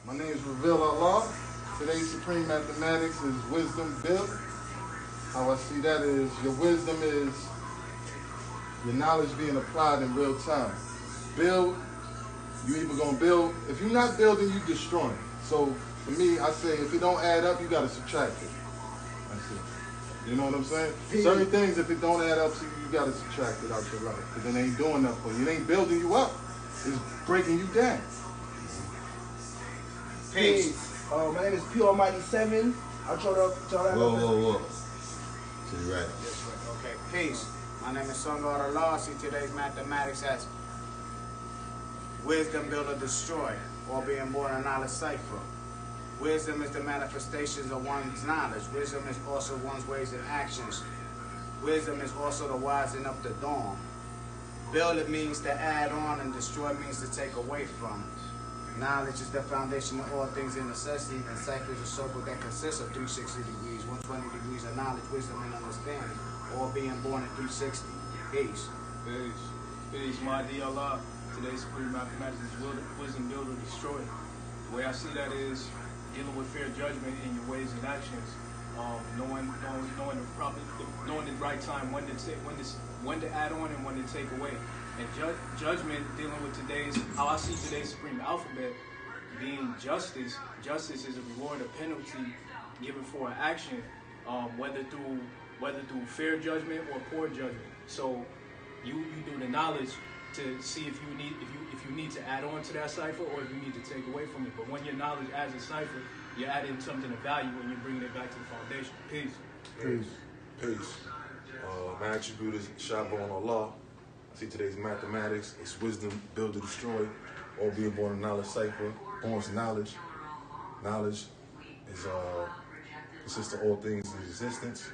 My name is Reveal Allah. Today's supreme mathematics is wisdom built. How I see that is your wisdom is your knowledge being applied in real time. Build, you either gonna build, if you're not building, you destroying. So for me, I say if it don't add up, you gotta subtract it. That's it. You know what I'm saying? Certain things, if it don't add up to you, you gotta subtract it out your life. Because it ain't doing nothing for you. It ain't building you up. It's breaking you down. Peace. My name is P Almighty 7. I'll try to Whoa. To the right. This way. Okay, peace. My name is Son Lord Allah. See today's mathematics as wisdom, build, or destroy, or being born a knowledge cipher. Wisdom is the manifestations of one's knowledge. Wisdom is also one's ways and actions. Wisdom is also the wising up the dawn. Build, it means to add on, and destroy means to take away from. Knowledge is the foundation of all things in necessity, and cipher is a circle that consists of 360 degrees, 120 degrees of knowledge, wisdom, and understanding, all being born at 360. Peace. Peace, my dear Allah. Today's supreme mathematics is wisdom, build, or destroy. The way I see that is dealing with fair judgment in your ways and actions, knowing the right time when to add on and when to take away. And judgment, dealing with how I see today's supreme alphabet being justice. Justice is a reward, a penalty given for an action, whether through fair judgment or poor judgment. So you do the knowledge to see if you need to add on to that cipher or if you need to take away from it. But when your knowledge adds a cipher, you're adding something of value and you're bringing it back to the foundation. Peace. My attribute is Shabon Allah. See today's mathematics, it's wisdom, build or destroy, all being born in knowledge cipher, born's knowledge. Knowledge is consists of all things in existence.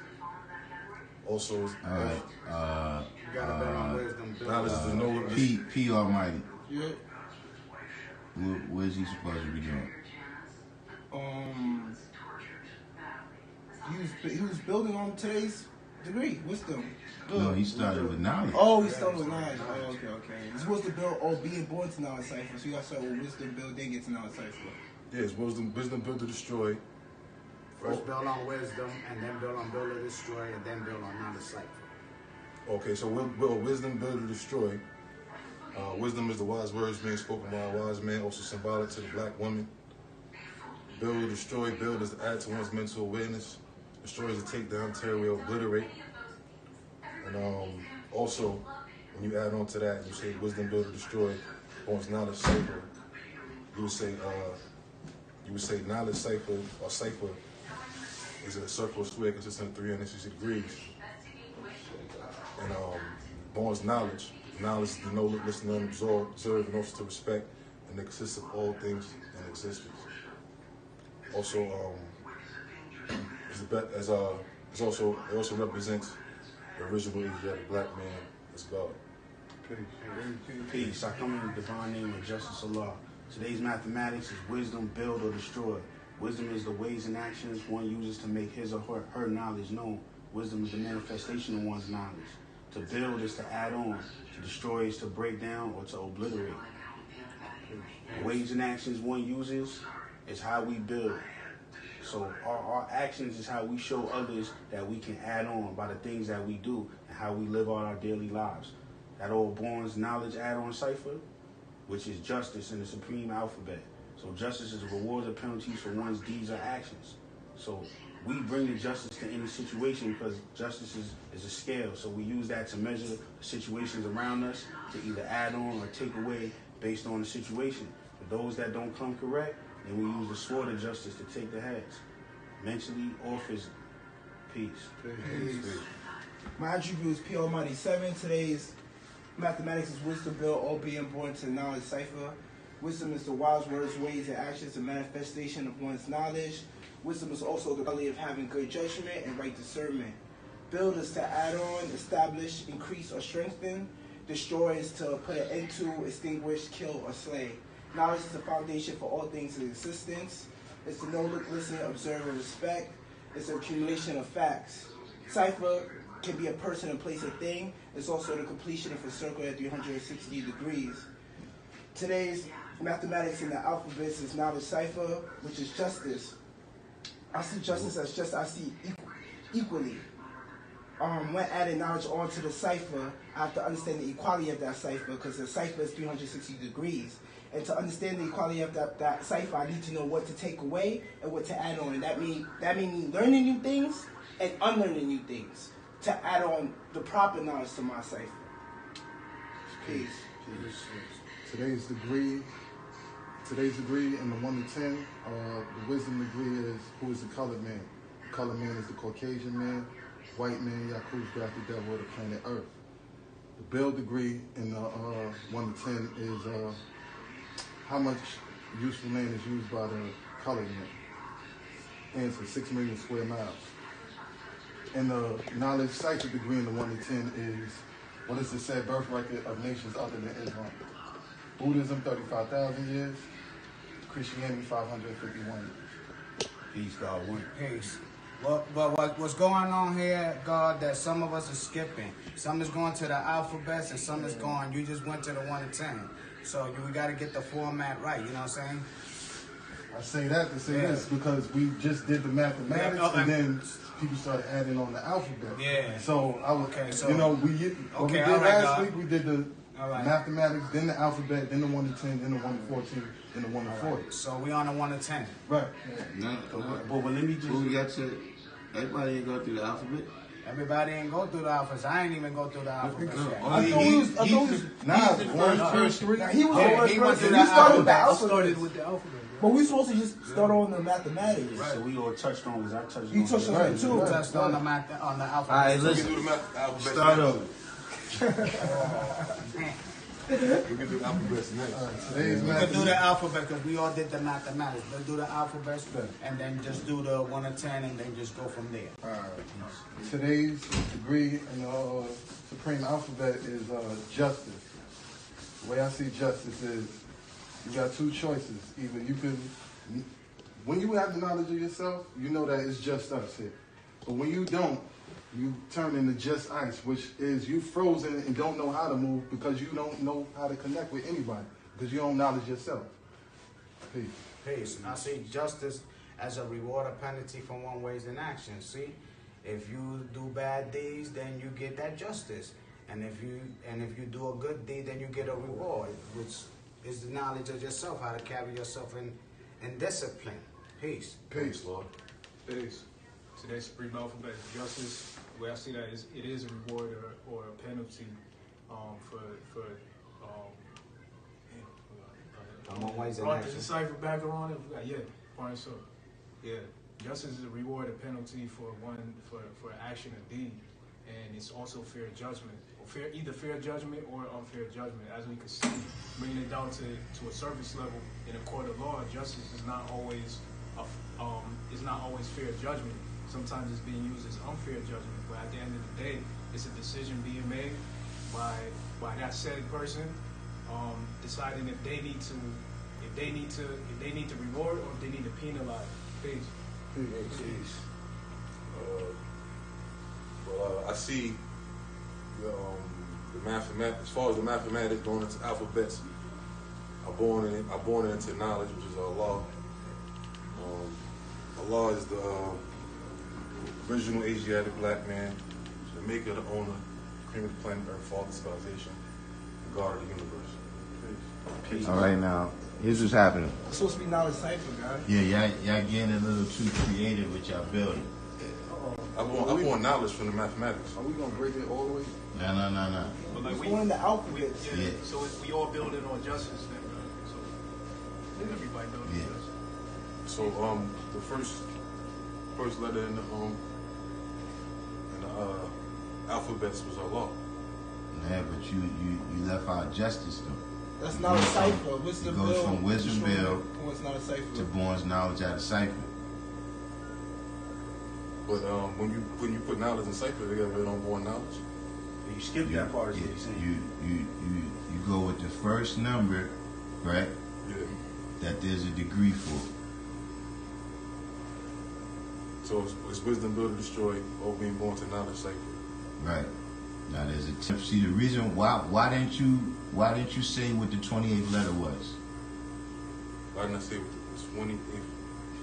Also, knowledge is the knowledge. P Almighty. Yeah. What is he supposed to be doing? He was building on today's degree, wisdom. No, he started with knowledge. Oh, he started with knowledge. Oh, okay. He's supposed to build all being born to knowledge cipher. So you got to start with wisdom, build, then get to knowledge cipher. Yes, wisdom, build or destroy. First build on wisdom, and then build on build or destroy, and then build on knowledge cipher. Okay, so we'll build wisdom, build or destroy. Wisdom is the wise words being spoken by a wise man, also symbolic to the black woman. Build or destroy. Build is to add to one's mental awareness. Destroy is to take down, tear away, obliterate. And also, when you add on to that, you say wisdom, build, or destroy, one's knowledge cipher. You would say knowledge cipher or cipher is a circle or square consisting of 360 degrees. And born's knowledge is to know, listen, and observe, and also to respect, and it consists of all things in existence. Also, it also represents the original Asiatic black man as God. Peace. I come in the divine name of Justice Allah. Today's mathematics is wisdom, build, or destroy. Wisdom is the ways and actions one uses to make his or her knowledge known. Wisdom is the manifestation of one's knowledge. To build is to add on. To destroy is to break down or to obliterate. The ways and actions one uses is how we build. So our actions is how we show others that we can add on by the things that we do and how we live out our daily lives. That all born's knowledge add-on cipher, which is justice in the supreme alphabet. So justice is rewards or penalties for one's deeds or actions. So we bring the justice to any situation because justice is a scale. So we use that to measure the situations around us to either add on or take away based on the situation. For those that don't come correct, then we use the sword of justice to take the heads, mentally or physically. Peace. My attribute is P Almighty 7. Today's mathematics is wisdom, build, all being born to knowledge cipher. Wisdom is the wise words, ways, and actions, the manifestation of one's knowledge. Wisdom is also the quality of having good judgment and right discernment. Build is to add on, establish, increase, or strengthen. Destroy is to put an end to, extinguish, kill, or slay. Knowledge is the foundation for all things in existence. It's to know, look, listen, observe, and respect. It's an accumulation of facts. Cipher can be a person, a place, a thing. It's also the completion of a circle at 360 degrees. Today's mathematics in the alphabets is knowledge cipher, which is justice. I see justice as just I see equally. When adding knowledge onto the cipher, I have to understand the equality of that cipher, because the cipher is 360 degrees. And to understand the equality of that cipher, I need to know what to take away and what to add on. And that means me learning new things and unlearning new things to add on the proper knowledge to my cipher. Peace. Today's degree in the 1 to 10, the wisdom degree is who is the colored man. The colored man is the Caucasian man. White man, Yakub's grafted devil of the planet Earth. The build degree in the 1 to 10 is how much useful land is used by the colored man. Answer, 6 million square miles. And the knowledge cipher degree in the 1 to 10 is what is the said birthright of nations other than Islam. Buddhism, 35,000 years. Christianity, 551 years. Peace, God. One. Peace. What's going on here, God, that some of us are skipping. Some is going to the alphabets and some is going, you just went to the 1 to 10. So we got to get the format right, you know what I'm saying? I say that to say this because we just did the mathematics and then people started adding on the alphabet. Yeah. So I was, so, we did last week, we did the mathematics, then the alphabet, then the 1 to 10, then the 1 to 14, then the 1 to 40. So we on the 1 to 10. Right. No. But let me just. We got to. Everybody ain't go through the alphabet. Everybody ain't go through the alphabets. I ain't even go through the alphabets yet. I thought he was Nah, first three. he was the he first went through person. the We started with the alphabet. alphabet. with the alphabet. But we supposed to just start on the mathematics. So we all touched on this. I touched on You touched on it too. We touched on the alphabet. All right, We listen. can do the alphabet. Start over. We can do the alphabet next. Today's We could do the mathematics. alphabet because we all did the mathematics. Let's do the alphabet and then just do the 1 to 10 and then just go from there. Today's degree in the supreme alphabet is justice. The way I see justice is you got two choices. Either you can, when you have the knowledge of yourself, you know that it's just us here. But when you don't, you turn into just ice, which is you frozen and don't know how to move because you don't know how to connect with anybody because you don't knowledge yourself. Peace. Peace. I see justice as a reward or penalty for one ways and actions. See, if you do bad deeds, then you get that justice, and if you do a good deed, then you get a reward, which is the knowledge of yourself, how to carry yourself in discipline. Peace. Peace, Lord. Peace. Today's supreme alphabet is justice. The way I see that is it is a reward or a penalty One ways and There's a actions. cipher back on it. Yeah, fine. So, yeah, justice is a reward, a penalty for action or deed, and it's also fair judgment, or either fair judgment or unfair judgment. As we can see, bringing it down to a surface level in a court of law, justice is not always fair judgment. Sometimes it's being used as unfair judgment, but at the end of the day, it's a decision being made by that said person, deciding if they need to reward or if they need to penalize. Peace. Peace. I see the mathematics. As far as the mathematics going into alphabets, I born into knowledge, which is Allah. Allah is the original Asiatic black man, the maker, the owner, cream of the planet Earth, father of civilization, the God of the universe. Peace. All right, now here's what's happening. It's supposed to be knowledge cipher, guys. Yeah, y'all getting a little too creative with y'all building. I want knowledge from the mathematics. Are we going to break it all the way? No. But like We're in the alphabets. yeah. Yeah. So we all build it on justice then, right? So everybody knows Yeah. justice. So the first letter in the alphabets was Allah. Yeah, but you left out justice though. That's not a cipher. Wisdom It goes Bill. from Wisdom Bill Oh, it's not a cipher. to Born's knowledge out of Cipher. But when you put knowledge and cipher together, it don't go on knowledge. You skip that part. Is what he's saying. You go with the first number, right? Yeah. That there's a degree for. So it's wisdom, build, or destroy, all being born to knowledge, cipher. Right. Now there's a tip. See the reason why didn't you say what the 28th letter was? Why didn't I say with the 28th?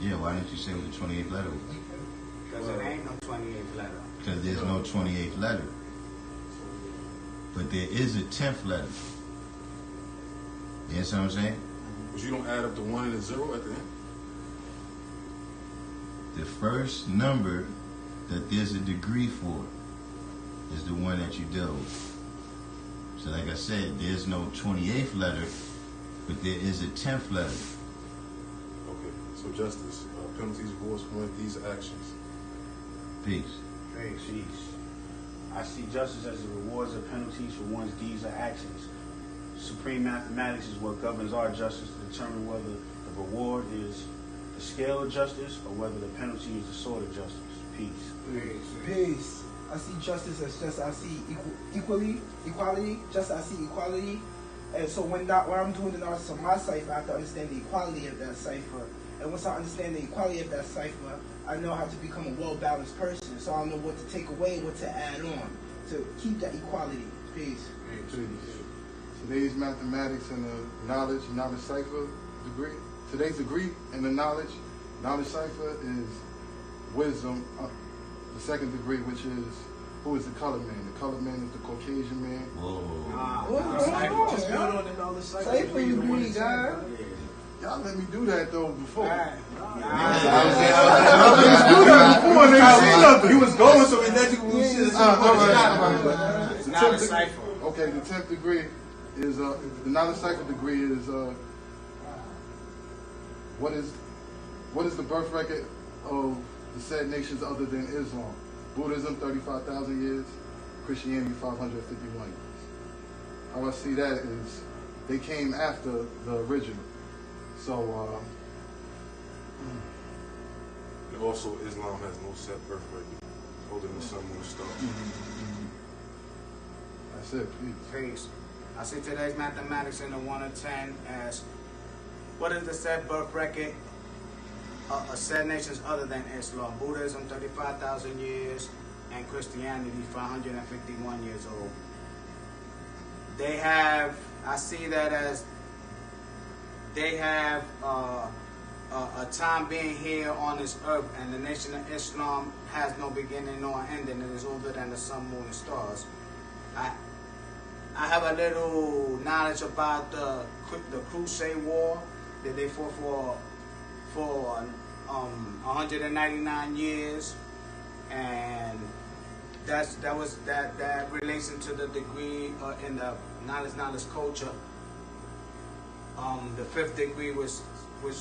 Yeah, why didn't you say what the 28th letter was? Because it ain't no 28th letter. Because there's no 28th letter. But there is a 10th letter. You understand what I'm saying? But you don't add up the 1 and the 0 at the end? The first number that there's a degree for is the one that you deal with. So like I said, there's no 28th letter, but there is a 10th letter. Okay, so justice, penalties, rewards for these actions. Peace. Peace. I see justice as the rewards or penalties for one's deeds or actions. Supreme mathematics is what governs our justice to determine whether the reward is the scale of justice or whether the penalty is the sword of justice. Peace. Peace. I see justice as just I see equality. Just I see equality. And so when I'm doing the analysis of my cipher, I have to understand the equality of that cipher. And once I understand the equality of that cipher, I know how to become a well-balanced person. So I know what to take away, what to add on to keep that equality. Peace. Today's mathematics and the knowledge cipher degree. Today's degree in the knowledge cipher is wisdom. The second degree, which is who is the colored man? The colored man is the Caucasian man. Just build on the knowledge cipher. Cipher degree, guys. Y'all let me do that though before. He was going, so we let you. Knowledge cipher. Okay, the 10th degree is the knowledge cipher degree is what is the birth record of the said nations other than Islam? Buddhism 35,000 years, Christianity 551 years. How I see that is they came after the original. So And also, Islam has no set birth record, other than the sun, moon, and stars. That's it, please. Peace. I see today's mathematics in the 1 to 10 as what is the said birth record of said nations other than Islam? Buddhism 35,000 years and Christianity 551 years old. They have, I see that as they have a time being here on this earth, and the nation of Islam has no beginning nor ending. It is older than the sun, moon, and stars. I have a little knowledge about the Crusade War that they fought for 199 years, and that relates into the degree in the knowledge culture. The 5th degree which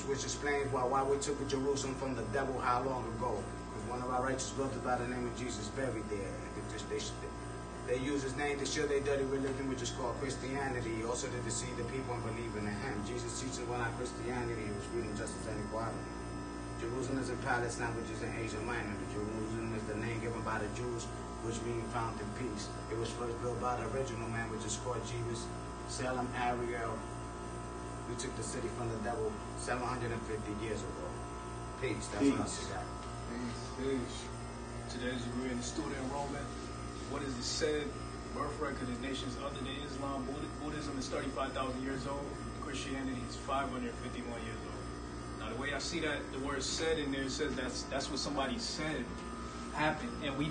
explains why we took Jerusalem from the devil how long ago. Because one of our righteous brothers by the name of Jesus buried there. They use his name to show their dirty religion, which is called Christianity, also to deceive the people and believing in him. Jesus teaches when our Christianity was freedom, justice, and equality. Jerusalem is in Palestine, which is in Asia Minor. Jerusalem is the name given by the Jews, which means found in peace. It was first built by the original man, which is called Jesus, Salem, Ariel. We took the city from the devil 750 years ago. Peace. That's what I see that. Peace. Today's degree in the student enrollment. What is the said birth record of nations other than Islam? Buddhism is 35,000 years old. Christianity is 551 years old. Now, the way I see that, the word "said" in there says that's what somebody said happened, and we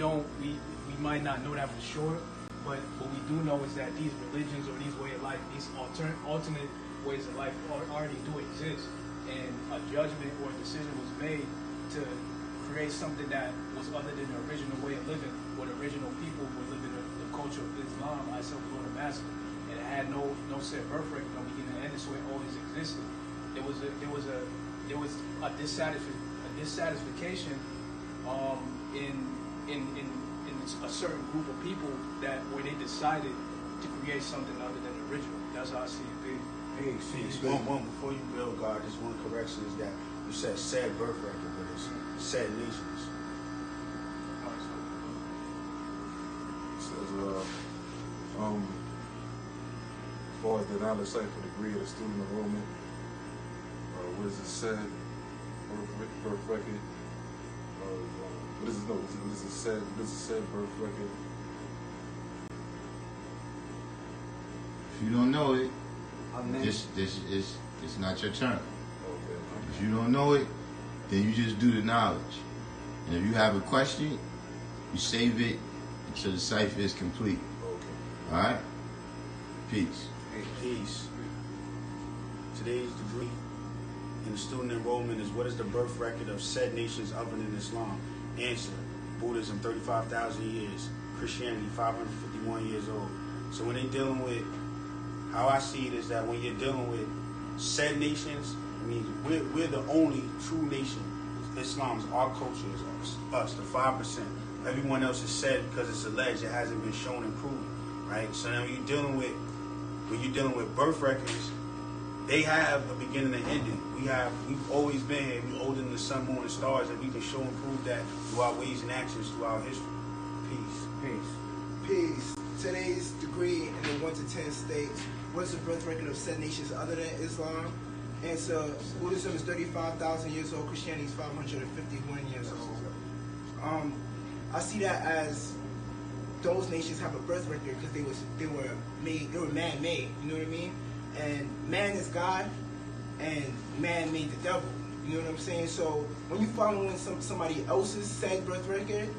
might not know that for sure. But what we do know is that these religions or these way of life, these alternate ways of life already do exist, and a judgment or a decision was made to create something that was other than the original way of living, where the original people were living the culture of Islam, myself, Lord and Master, and it had no set birth record, no beginning and end, so it always existed. There was a dissatisfaction in a certain group of people that where they decided to create something other than the original. That's how I see it. Peace. One before you build, God, just one correction is that you said said birth record, but it's said nations. It says, as far as the knowledge cipher degree of the student enrollment, what is it said? Birth record. What is it? No, what is it said? What is it said? Birth record. If you don't know it, it's not your turn. Okay. If you don't know it, then you just do the knowledge. And if you have a question, you save it until the cipher is complete. Okay. All right? Peace. Peace. Today's degree in student enrollment is, what is the birth record of said nations other than Islam? Answer: Buddhism 35,000 years, Christianity 551 years old. So when they're dealing with, how I see it is that when you're dealing with said nations, I mean, we're the only true nation. Islam's our culture is us, the 5%. Everyone else is said because it's alleged, it hasn't been shown and proven, right? So now when you're dealing with birth records, they have a beginning and ending. We've always been here. We're older than the sun, moon, and stars, and we can show and prove that through our ways and actions, through our history. Peace. Today's degree in the 1 to 10 states, what's the birth record of said nations other than Islam? Answer: Buddhism is 35,000 years old, Christianity is 551 years old. I see that as those nations have a birth record because they were man-made, you know what I mean? And man is God, and man made the devil. You know what I'm saying? So when you following somebody else's said birth record,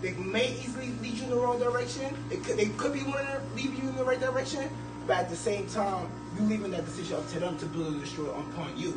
they may easily lead you in the wrong direction. They could be wanting to lead you in the right direction, but at the same time, you leaving that decision up to them to build and destroy upon you.